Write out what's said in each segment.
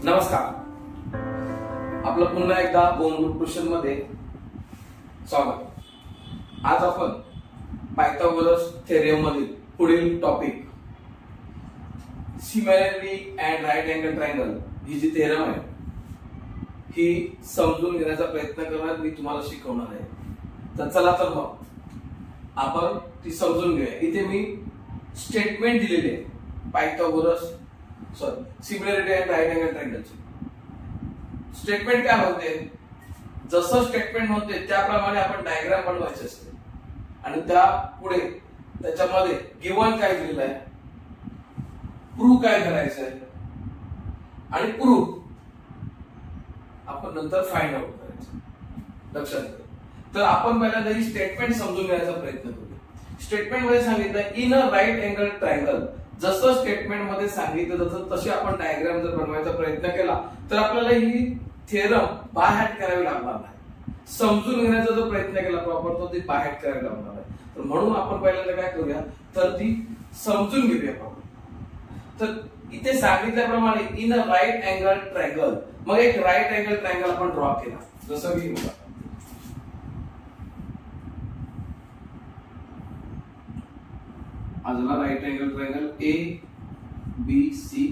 नमस्कार, आपलं पुन्हा एकदा बोनरूट ट्युशन मध्ये स्वागत। आज आपण पायथागोरस थेरम मधील पुढील topic similarity and right angle triangle ही जी थेरम आहे ही समजून घेण्याचा प्रयत्न करणार, मी तुम्हाला शिकवणार आहे। तर चला तर मग आपण ती समजून घेऊया। इथे मी स्टेटमेंट दिलेले आहे Pythagoras similarity and right angle ट्रायंगलचे। स्टेटमेंट काय म्हणते, जसं स्टेटमेंट म्हणते त्याप्रमाणे आपण डायग्राम बनवायचे असते आणि त्या पुढे त्याच्यामध्ये गिवन काय दिलेलं आहे, प्रूव्ह काय करायचं आहे आणि प्रूव्ह आपण नंतर फाइंड आउट करायचं। लक्षात घ्या। तर आपण पहिल्यांदा ही स्टेटमेंट समजून घ्यायचा प्रयत्न करूया। स्टेटमेंट मध्ये सांगितलं in a right angle triangle, जसं स्टेटमेंट मध्ये सांगितलं तसे आपण डायग्राम जर बनवायचा प्रयत्न केला तर आपल्याला ही थेरम बाय हॅर्ट करावी लागणार नाही। समजून घेण्याचा जो प्रयत्न केला प्रॉपर तो ती बाय हॅर्ट करावी लागणार आहे। तर म्हणून आपण पहिल्यांदा काय करूया तर ती समजून घेऊया प्रॉपर। तर इथे सांगितल्याप्रमाणे in a right angle triangle, मग एक राईट अँगल ट्रायंगल आपण ड्रॉ केला, जसं की आजला right angle triangle A B C.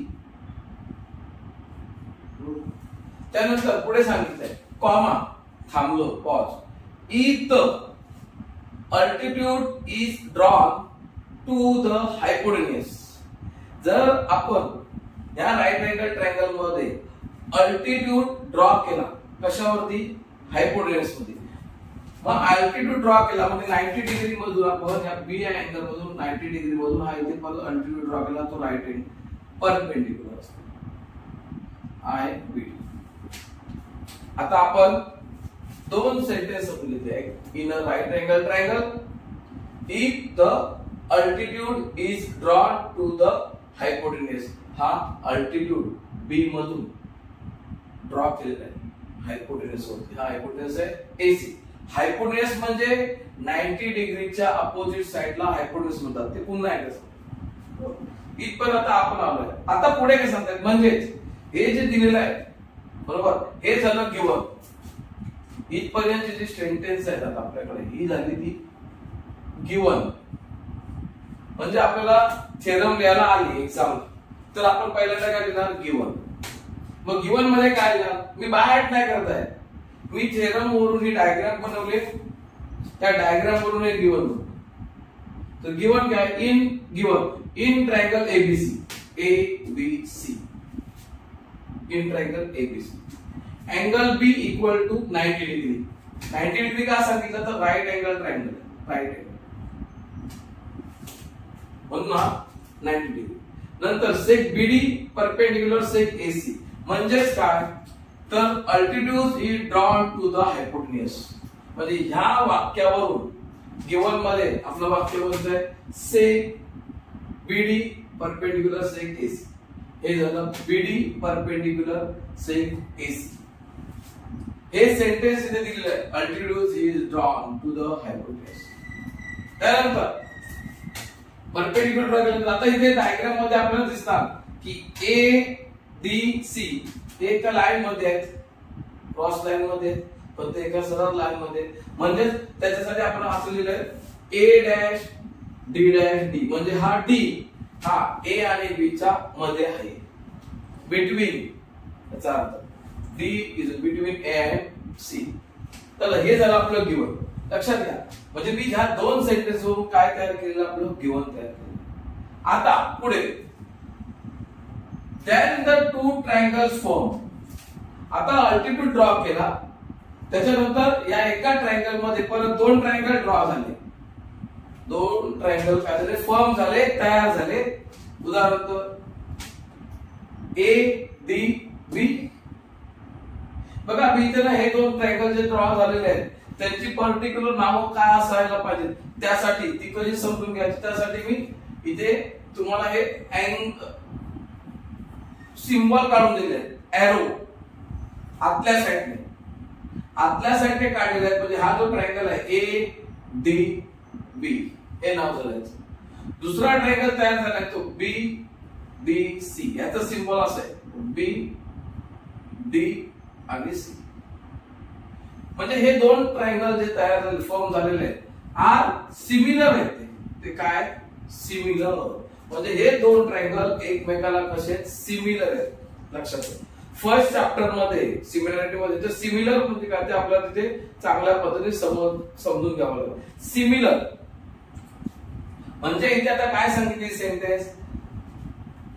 त्यानंतर पुढे सांगितलंय कॉमा, थांबलो, pause, if the altitude is drawn to the hypotenuse. जर आपण या राईट अँगल ट्रायंगल मध्ये अल्टिट्यूड ड्रॉ केला, कशावरती, हायपोटेन्यूज मध्ये, मग अल्टिट्यूड ड्रॉ केला म्हणजे 90 डिग्री मधून आपण या बी या अँगल मधून 90 डिग्री मधून हा इथे परत अल्टिट्यूड ड्रॉ केला, तो राईट अँगल परपेंडिक्युलर असतो, आय बी। आता आपण दोन सेंटेन्स लिहिते, in a right angle triangle if the altitude is drawn to the hypotenuse. हा अल्टिट्यूड बी मधून ड्रॉ केलेला आहे हायपोटेन्यूज वरती, हा हायपोटेन्यूज आहे एसी। हायपोटेन्यूज म्हणजे 90 डिग्रीच्या अपोजिट साइडला हायपोटेन्यूज म्हणतात, ते पुन्हा एकदा सांगतो। इथपर्यंत आता आपण आलोय। आता पुढे काय सांगतात म्हणजे हे जे दिलेलं आहे बरोबर, हे झालं गिवन। इथपर्यंत जे सेंटेन्स आहेत आता आपल्याकडे ही झाली ती गिवन, म्हणजे आपल्याला थेरम लिहायला आली एक्झाम, तर आपण पहिल्यांदा काय लिहिणार, गिवन। मग गिवन मध्ये काय लिहिणार, मी बाहेर नाही करत आहे, मी थेरम वरून ही डायग्राम बनवले, त्या डायग्राम वरून एक गिवन। तर गिवन काय, in given in triangle ABC, A B C, in triangle ABC angle B equal to 90 degree. 90 degree का सांगितलं तर right angle triangle, right angle म्हणून 90 डिग्री। नंतर सेक बीडी परपेंडिक्युलर सेक एसी, म्हणजेच काय तर altitude is drawn to the hypotenuse. म्हणजे ह्या वाक्यावरून गिवन मध्ये आपलं वाक्य बोलत आहे सेक बीडी परपेंडिक्युलर सेक एसी, हे झालं बीडी परपेंडिक्युलर सेक एसी। हे सेंटेन्स इथे दिलेलं आहे, altitude is drawn to the hypotenuse. त्यानंतर परपेंडिक्युलर ड्रॉ केल्यानंतर आता इथे डायग्राम मध्ये आपल्याला दिसणार की ए डी सी एका लाईन मध्ये आहेत, क्रॉस लाईन मध्ये, पण ते एका सरळ लाईन मध्ये, म्हणजे त्याच्यासाठी आपण असं लिहिलंय A dash D dash D, म्हणजे हा डी हा ए आणि बी च्या मध्ये आहे, बिटवीन, याचा अर्थ D is between A and C. तर हे झालं आपलं गिवन, लक्षात घ्या। म्हणजे मी ह्या दोन सेंटेन्स वरून काय तयार केलेलं, आपलं गिवन तयार केलं। आता पुढे then the two triangles form। आता अल्टिट्यूड ड्रॉ केला, त्याच्यानंतर या एका ट्रायंगल मध्ये परत दोन ट्रायंगल ड्रॉ झाले, दोन ट्रायंगल काय झाले, फॉर्म झाले, तयार झाले। उदाहरणार्थ ए डी बी, बघा मी इथे ना हे दोन ट्रायंगल जे ड्रॉ झालेले आहेत त्यांची पर्टिक्युलर नावं काय असायला पाहिजे, त्यासाठी ती कशी समजून घ्यायची, त्यासाठी मी इथे तुम्हाला हे सिंबल काढून दिले, एरो आतल्या साईडने काढलेले आहेत। म्हणजे हा जो ट्रायंगल आहे ए डी बी हे नाव झालं। दुसरा ट्रायंगल तयार झालाय तो बी डी सी, याचा सिंबल असं आहे बी डी आणि सी. म्हणजे हे दोन ट्रायंगल जे तयार झाले फॉर्म झालेले आहेत आर सिमिलर आहेत. ते काय सिमिलर. म्हणजे हे दोन ट्रायंगल एकमेकाला कसे सिमिलर आहेत. लक्षात ठेवा फर्स्ट चॅप्टर मध्ये सिमिलॅरिटी मध्ये तर सिमिलर म्हणजे काय ते आपल्याला तिथे चांगल्या पद्धतीने समजून घ्यावं लागेल. सिमिलर म्हणजे इथे आता काय सांगितले सेंटेन्स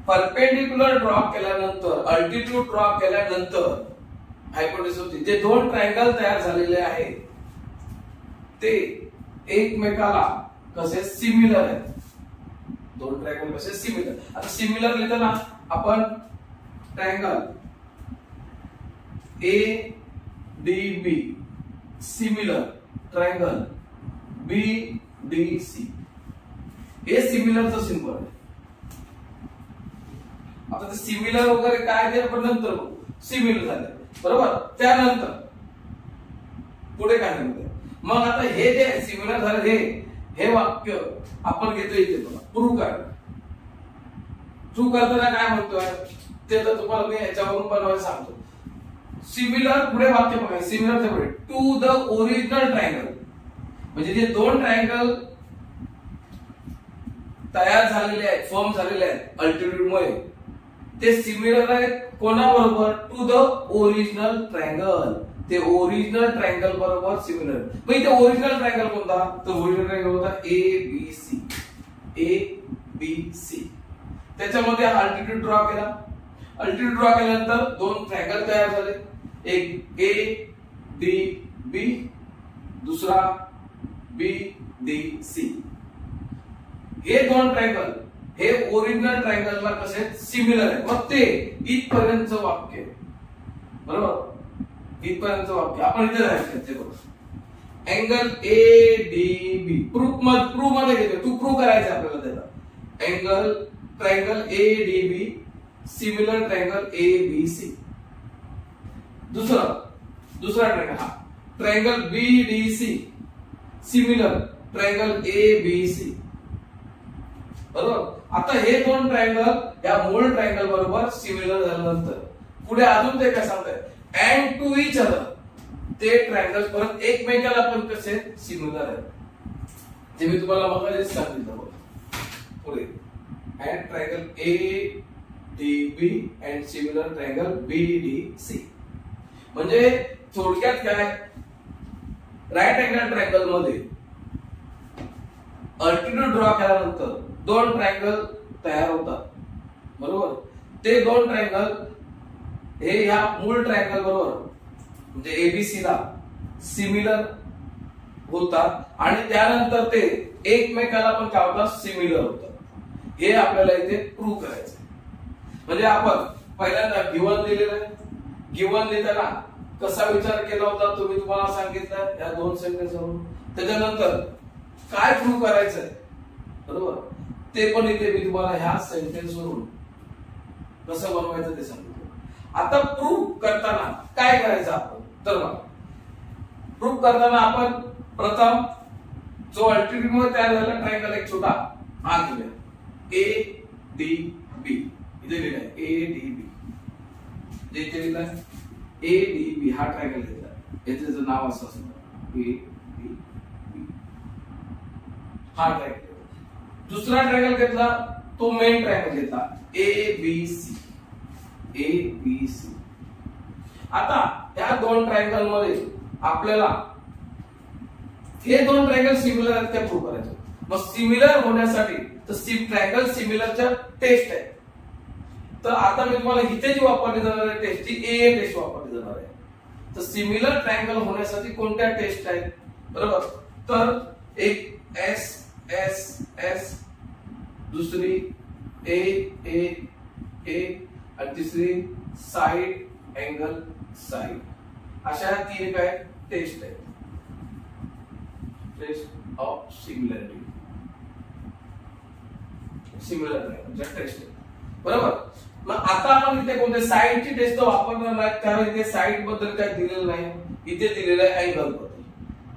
परपेंडिक्युलर ड्रॉ केल्यानंतर अल्टिट्यूड ड्रॉ केल्यानंतर हायपोटेसिस जे दोन ट्रायंगल तयार झालेले आहेत ते एकमेकाला कसे सिमिलर आहेत. दोन ट्रायंगल कसे सिमिलर. आता सिमिलर लिहिताना आपण triangle A D B similar triangle B D C हे सिमिलरचं सिंबल आहे. आता ते सिमिलर वगैरे काय ते आपण नंतर सिमिलर झाले बरोबर. त्यानंतर पुढे काय म्हणते मग आता हे जे सिमिलर झाले हे वाक्य आपण घेतोय इथे प्रूव्ह करायला. प्रूव्ह करताना काय म्हणतोय ते तर तुम्हाला मी याच्यावरून बनवायला सांगतो. सिमिलर पुढे वाक्य बघा सिमिलरच्या पुढे टू द ओरिजिनल ट्रायंगल म्हणजे जे दोन ट्रायंगल तयार झालेले आहेत फॉर्म झालेले आहेत अल्टिट्यूड मुळे ते सिमिलर आहेत कोणाबरोबर टू द ओरिजिनल ट्रायंगल. ते ओरिजिनल ट्रायंगल बरोबर सिमिलर. मग इथे ओरिजिनल ट्रायंगल कोणता तर ओरिजिनल ट्रायंगल होता A B C. A B C त्याच्यामध्ये अल्टिट्यूड ड्रॉ केला. अल्टिट्यूड ड्रॉ केल्यानंतर दोन ट्रायंगल तयार झाले. एक ए डी बी दुसरा बी डी सी. हे दोन ट्रायंगल हे ओरिजिनल ट्रायंगलला कसे सिमिलर आहे. मग ते इथपर्यंतचं वाक्य बरोबर. इथपर्यंतचं वाक्य आपण इथे राहायचं बघा angle A D B proof मध्ये घेतो. तू प्रूव्ह करायचं आपल्याला त्याला angle triangle A D B similar triangle A B C. दुसरा ट्रायंगल हा triangle B D C similar triangle A B C बरोबर. आता हे दोन ट्रायंगल या मूळ ट्रायंगल बरोबर सिमिलर झाल्यानंतर पुढे अजून ते काय सांगताय अँड टू इच अदर ते ट्रायंगल परत एकमेकाला पण कसे सिमिलर आहेत. ते मी तुम्हाला मगाशी सांगितलं पुढे and triangle A D B and similar triangle B D C. म्हणजे थोडक्यात काय राईट अँगल ट्रायंगल मध्ये अल्टिट्यूड ड्रॉ केल्यानंतर दोन ट्रायंगल तयार होतात बरोबर. ते दोन ट्रायंगल हे या मूळ ट्रायंगल बरोबर म्हणजे एबीसी ला सिमिलर होतात आणि त्यानंतर ते एकमेकाला पण काय होतात सिमिलर होतात. हे आपल्याला इथे प्रूव्ह करायचं. म्हणजे आपण पहिल्यांदा गिवन दिलेलं आहे. गिवन लिहिताना कसा विचार केला होता तो मी तुम्हाला सांगितलं या दोन सेंटेन्स वरून. त्याच्यानंतर काय प्रूव्ह करायचंय बरोबर ते पण इथे मी तुम्हाला ह्या सेंटेन्स वरून कसं बनवायचं ते सांगितलं. आता प्रूव्ह करताना काय करायचं आपण तर प्रूव्ह करताना आपण प्रथम जो अल्टिट्यूड मध्ये तयार झालेला ट्रायंगल एक छोटा हा घेऊया ए डी बी. इथे लिहिलंय ए डी बी. जे इथे लिहिलंय ए डी बी हा ट्रायंगल घेतला. याचं नाव असं असणार ए डी बी हा ट्रायंगल. दुसरा ट्रायंगल घेतला तो मेन ट्रायंगल घेतला ए B C. A B C. आता या दोन ट्रायंगल मध्ये आपल्याला हे दोन ट्रायंगल सिमिलर आहेत ते प्रूव्ह करायचं. मग सिमिलर होण्यासाठी तर ट्रायंगल सिमिलरच्या टेस्ट आहे. तर आता मी तुम्हाला इथे जी वापरली जाणार आहे टेस्ट ती ए टेस्ट वापरली जाणार आहे. तर सिमिलर ट्रायंगल होण्यासाठी कोणत्या टेस्ट आहेत बरोबर. तर एक एस एस एस दुसरी ए ए ए आणि तिसरी साइड अँगल साइड अशा तीन काय टेस्ट आहेत. Test of similarity similar triangle test बरोबर. मग आता आपण इथे कोणत्या साइडची टेस्ट वापरणार नाही कारण इथे साइड बद्दल काय दिलेलं नाही. इथे दिलेलं आहे अँगल बद्दल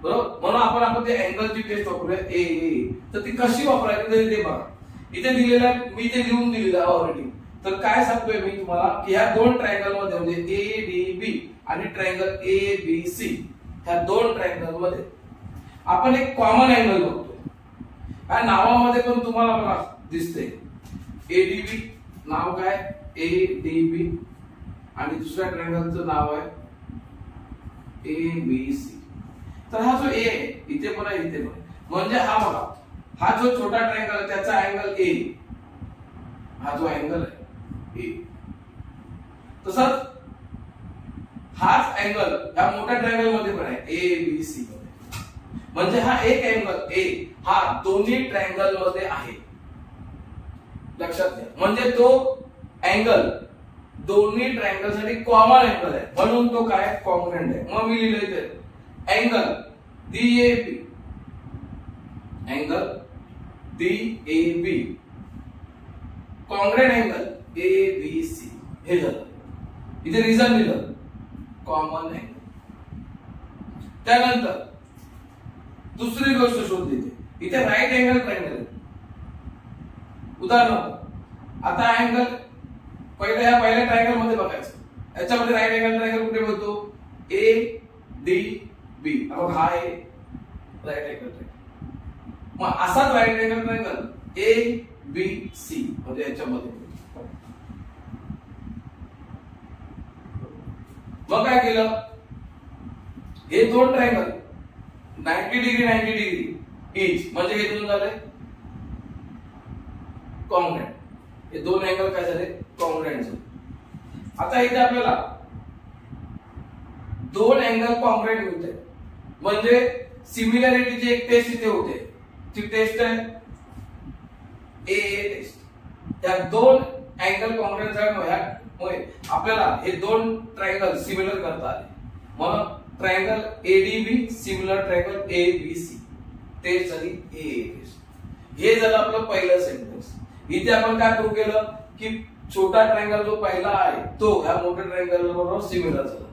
बरोबर. म्हणून आपण ते अँगलची टेस्ट वापरूया ए ए. तर ती कशी वापरायची ते बघा. इथे दिलेलं आहे मी इथे लिहून दिलेलं आहे ऑलरेडी. तर काय सांगतोय मी तुम्हाला की ह्या दोन ट्रायंगल मध्ये म्हणजे ADB आणि ट्रायंगल ABC ह्या दोन ट्रायंगल मध्ये आपण एक कॉमन अँगल बघतोय. या नावामध्ये पण तुम्हाला बघा दिसते ADB नाव काय ADB आणि दुसऱ्या ट्रायंगलचं नाव आहे ABC. तर हा जो A आहे इथे पण आहे इथे पण म्हणजे हा बघा हा जो छोटा ट्रायंगल आहे त्याचा अँगल A, हा जो अँगल आहे A. तसंच हाच अँगल या मोठ्या ट्रायंगल मध्ये पण आहे ABC मध्ये. म्हणजे हा एक अँगल A हा दोन्ही ट्रायंगल मध्ये आहे. लक्षात घ्या म्हणजे तो अँगल दोन्ही ट्रायंगल साठी कॉमन अँगल आहे म्हणून तो काय कॉन्ग्रुएंट आहे. मग मी लिहिलंय ते angle DAB angle DAB congruent angle ABC हे झालं. इथे रिझन लिहिलं कॉमन अँगल. त्यानंतर दुसरी गोष्ट शोधली इथे राईट अँगल ट्रायंगल आहे. उदाहरणार्थ आता अँगल पहिल्या ट्रायंगल मध्ये बघायचं याच्यामध्ये राईट अँगल ट्रायंगल कुठे बोलतो ADB. हा आहे राईट अँगल ट्रायंगल. मग असाच राईट अँगल ट्रायंगल ABC म्हणजे याच्यामध्ये. मग काय केलं हे दोन ट्रायंगल 90 डिग्री ईच म्हणजे हे दोन झाले कॉन्ग्रुएंट. हे दोन अँगल काय झाले कॉन्ग्रुएंट झाले. आता इथे आपल्याला दोन अँगल कॉन्ग्रुएंट मिळते म्हणजे सिमिलॅरिटीची एक टेस्ट इथे होते. ती टेस्ट आहे AA टेस्ट. त्या दोन अँगल कॉन्ग्रुएंट झाल्यामुळे आपल्याला हे दोन ट्रायंगल सिमिलर करता आले. मग triangle ADB similar triangle ABC test झाली AA टेस्ट. हे झालं आपलं पहिलं सेंटेन्स. इथे आपण काय प्रूव्ह केलं की छोटा ट्रायंगल जो पहिला आहे तो ह्या मोठ्या ट्रायंगल बरोबर सिमिलर झाला.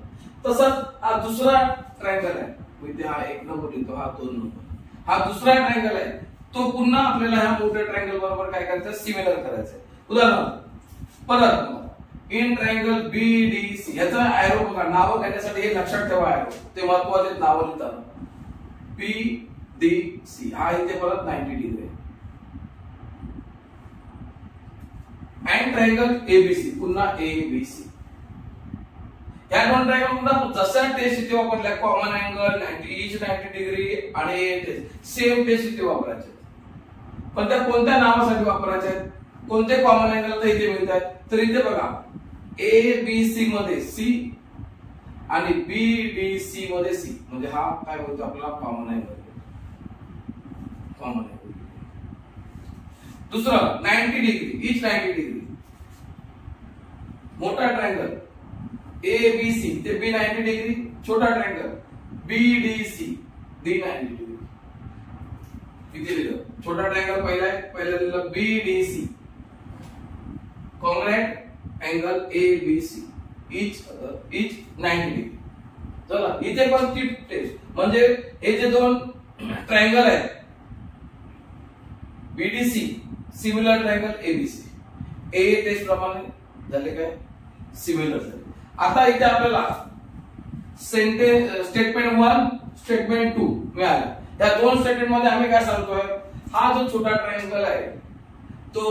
तसंच हा दुसरा ट्रायंगल आहे इथे हा 1 नंबर लिहितो हा 2 नंबर. हा दुसरा ट्रायंगल आहे तो पुन्हा आपल्याला ह्या मोठ्या ट्रायंगल बरोबर काय करायचं सिमिलर करायचं. उदाहरणार्थ परत इन ट्रायंगल BDC याचा एरो बघा नाव घेण्यासाठी हे लक्षात ठेवा एरो ते महत्त्वाचे नाव लिहिताना BDC हा इथे परत 90 डिग्री आहे. अँड ट्रायंगल ABC पुन्हा ABC. या दोन ट्रायंगल पुन्हा जसं टेस्ट इथे वापरल्या कॉमन अँगल 90 डिग्री आणि टेस्ट सेम टेस्ट इथे वापरायचे. पण त्या कोणत्या नावासाठी वापरायचे कोणते कॉमन अँगल तर इथे मिळतात. तर इथे बघा ABC मध्ये C आणि BDC मध्ये C म्हणजे हा काय बोलतो आपला कॉमन अँगल. कॉमन अँगल दुसरं 90 डिग्री ईच 90 डिग्री मोठा ट्रायंगल ABC ते B 90 डिग्री छोटा ट्रायंगल BDC D 90 डिग्री. इथे लिहिलं छोटा ट्रायंगल पहिला आहे पहिला लिहिलं BDC congruent angle ABC each 90 degree. चला इथे पण ती टेस्ट म्हणजे हे जे दोन ट्रायंगल आहेत BDC similar triangle ABC A test प्रमाणे झाले काय सिमिलर झाले. आता इथे आपल्याला स्टेटमेंट 1 स्टेटमेंट 2 मिळाले. या दोन स्टेटमेंट मध्ये आम्ही काय सांगतोय हा जो छोटा ट्रायंगल आहे तो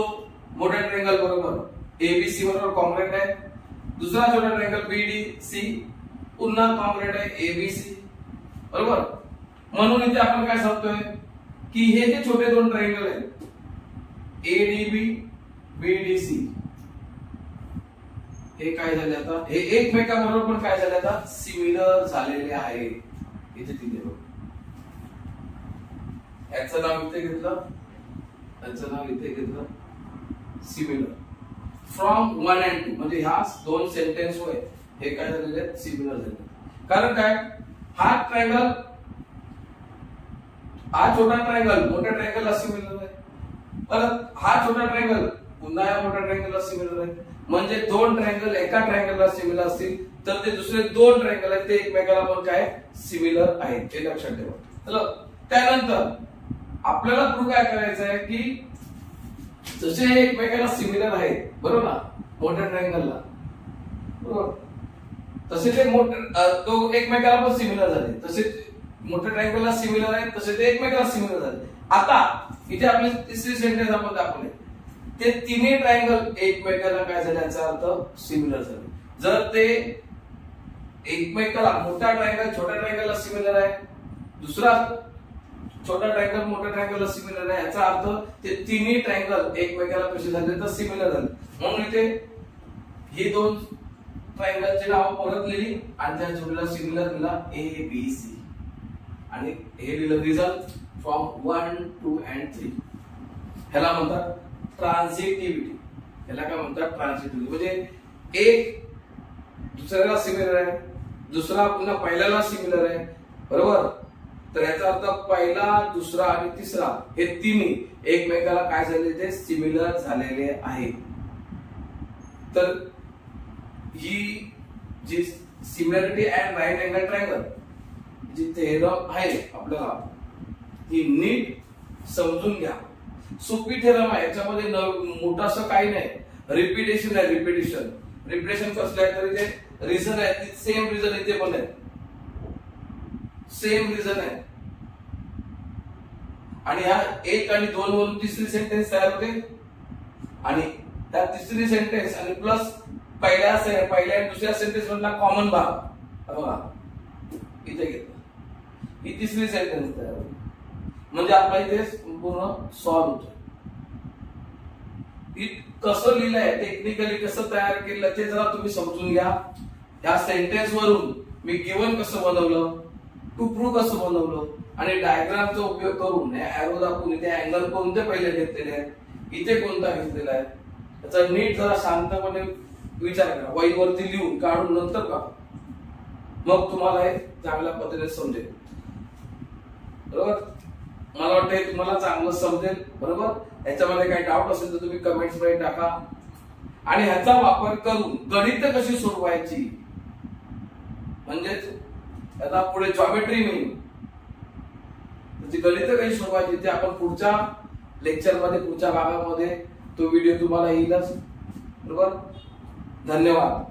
मोठ्या ट्रायंगल बरोबर ABC बरोबर कॉन्ग्रुएंट आहे. दुसरा छोटा ट्रायंगल BDC पुन्हा कॉन्ग्रुएंट आहे ABC बरोबर. म्हणून इथे आपण काय सांगतोय की हे जे छोटे दोन ट्रायंगल आहेत ADB BDC हे काय झाले आता हे एकमेकांबरोबर पण काय झाले आता सिमिलर झालेले आहे. इथे तिथे याचं नाव इथे घेतलं याचं नाव इथे घेतलं सिमिलर फ्रॉम 1 and 2 म्हणजे ह्या दोन सेंटेन्स होय हे काय झालेले आहेत सिमिलर झाले. कारण काय हा ट्रायंगल हा छोटा ट्रायंगल मोठ्या ट्रायंगलला सिमिलर आहे. परत हा छोटा ट्रायंगल पुन्हा या मोठ्या ट्रायंगलला सिमिलर आहे. म्हणजे दोन ट्रायंगल एका ट्रायंगलला सिमिलर असतील तर ते दुसरे दोन ट्रायंगल आहेत ते एकमेकाला पण काय सिमिलर आहेत हे लक्षात ठेवा. चला त्यानंतर आपल्याला प्रूव्ह काय करायचं आहे की जसे हे एकमेकाला सिमिलर आहेत बरोबर ना मोठ्या ट्रायंगलला, बरोबर. तसे ते तो एकमेकाला पण सिमिलर झाले, तसे मोठ्या ट्रायंगलला सिमिलर आहे, तसे ते एकमेकाला सिमिलर झाले. आता इथे आपली तिसरी सेंटेन्स आपण दाखवले, ते तिन्ही ट्रायंगल एकमेकाला काय झाले याचा अर्थ सिमिलर झाले. जर ते एकमेकाला मोठा ट्रायंगल छोट्या ट्रायंगलला सिमिलर आहे, दुसरा छोटा ट्रायंगल मोठ्या ट्रायंगलला सिमिलर आहे, याचा अर्थ ते तिन्ही ट्रायंगल एकमेकाला कसे झाले तर सिमिलर झाले. म्हणून इथे ही दोन ट्रायंगलची नाव परत लिहिली आणि त्या जोडीला सिमिलर दिला ABC आणि हे लिहिलं रिझल्ट फ्रॉम 1, 2 and 3. ह्याला म्हणतात ट्रान्झिटिव्हिटी. ह्याला काय म्हणतात ट्रान्झिटिव्हिटी, म्हणजे एक दुसऱ्याला सिमिलर आहे, दुसरा पुन्हा पहिल्याला सिमिलर आहे, बरोबर. तर याचा अर्थ पहिला, दुसरा आणि तिसरा हे तिन्ही एकमेकाला काय झाले ते सिमिलर झालेले आहेत. तर ही जी similarity and right angle triangle जी थेरम आहे आपल्याला ती नीट समजून घ्या. सोपी थेरम आहे, याच्यामध्ये मोठासं काही नाही. रिपिटेशन आहे, रिपिटेशन कसलं आहे तरी ते रिझन आहे, सेम रिझन इथे पण आहे, सेम रिझन आहे. आणि ह्या 1 आणि 2 वरून तिसरी सेंटेन्स तयार होते आणि त्या तिसरी सेंटेन्स आणि प्लस पहिल्या आणि दुसऱ्या सेंटेन्स मधला कॉमन भाग बघा इथे घेतला, ही तिसरी सेंटेन्स तयार होते. म्हणजे आपला इथे पूर्ण सॉल्व्ह होतो. कसं लिहिलंय, टेक्निकली कसं तयार केलं ते जरा तुम्ही समजून घ्या. या सेंटेन्स वरून मी गिवन कसं बनवलं, टू प्रूव्ह कसं बनवलं आणि डायग्रामचा उपयोग करून एरो दाखवून इथे अँगल कोणते पहिले घेतलेले आहेत, इथे कोणता घेतलेला आहे, त्याचा नीट जरा शांतपणे विचार करा. वही वरती लिहून काढून नंतर का मग तुम्हाला हे चांगल्या पद्धतीने समजेल, बरोबर. मला वाटतं तुम्हाला चांगलं समजेल, बरोबर. याच्यामध्ये काही डाऊट असेल तर तुम्ही कमेंट्स मध्ये टाका. आणि ह्याचा वापर करून गणित कशी सोडवायची, म्हणजेच आता पुढे जॉमेट्री मिळेल, गणित कशी सोडवायची ते आपण पुढच्या लेक्चर मध्ये, पुढच्या भागामध्ये तो व्हिडिओ तुम्हाला येईलच, बरोबर. धन्यवाद.